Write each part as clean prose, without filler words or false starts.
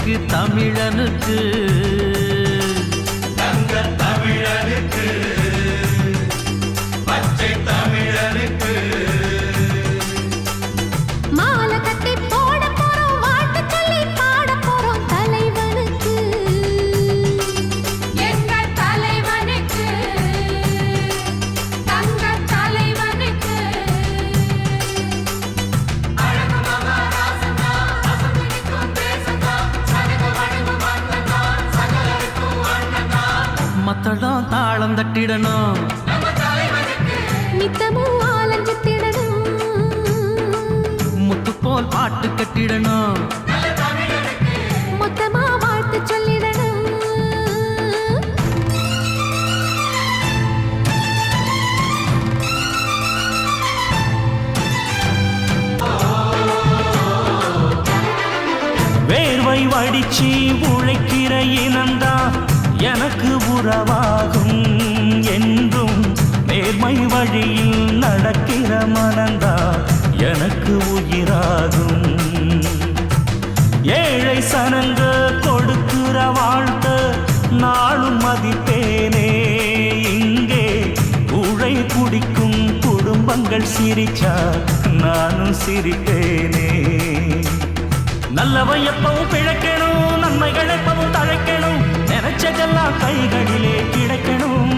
தமிழனுக்கு தமிழனுக்கு தங்க தமிழனுக்கு பச்சை தமிழனுக்கு மாலை கட்டி போட போறோம் வாழ்த்து சொல்லி பாட போறோம் தலைவனுக்கு எங்கள் தலைவனுக்கு தங்க தலைவனுக்கு அழகு மகாராசனா அசமிக்கும் தேசனா சனக வடகு மன்னனா சகலருக்கும் அண்ணனா மத்தளம் தாளம் தட்டிடணும் நம்ம தலைவனுக்கு நித்தமும் ஆலஞ்சித்திடணும் முத்து போல் பாட்டு கட்டிடணும் நல்ல தமிழனுக்கு மொத்தமா வாழ்த்து சொல்லிடணும் வேர்வை வடிச்சு உழைக்கிற இனந்தா எனக்கு உறவாகும் என்றும் நேர்மை வழியில் நடக்கிற மனந்தா எனக்கு உயிராகும் ஏழை சனங்க கொடுக்கிற வாழ்த்த நாளும் மதிப்பேனே இங்கே உழை குடிக்கும் குடும்பங்கள் சிரிச்சா நானும் சிரிப்பேனே நல்லவை எப்பவும் பிழைக்கணும் நன்மைகள் எப்பவும் தழைக்கணும் நினைச்சதெல்லாம் கைகளிலே கிடைக்கணும்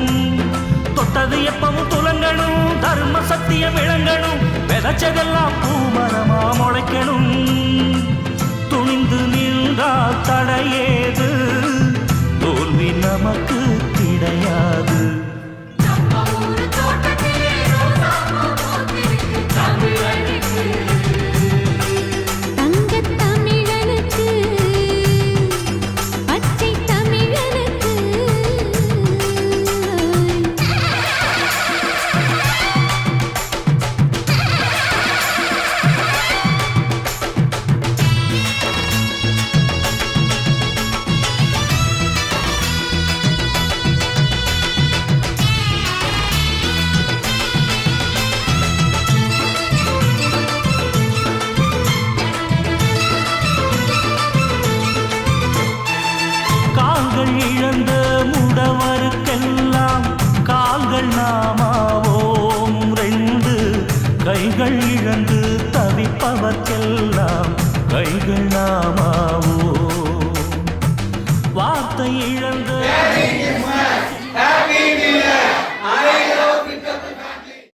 தொட்டது எப்பவும் துலங்கணும் தர்ம சத்தியம் விளங்கணும் விதைச்சதெல்லாம் பூமரமா முளைக்கணும் துணிந்து நின்றால் தடையேது தோல்வி நமக்கு கிடையாது நம்ம ஊரு தோட்டத்திலே ரோசா பூ பூத்திருக்கு தமிழனுக்கு தங்க தமிழனுக்கு பச்சை தமிழனுக்கு கால்கள் இழந்த முடவருக்கெல்லாம் கால்கள் நாமாவோம் ரெண்டு கைகள் இழந்து தவிப்பவர்க்கெல்லாம் கைகள் நாமா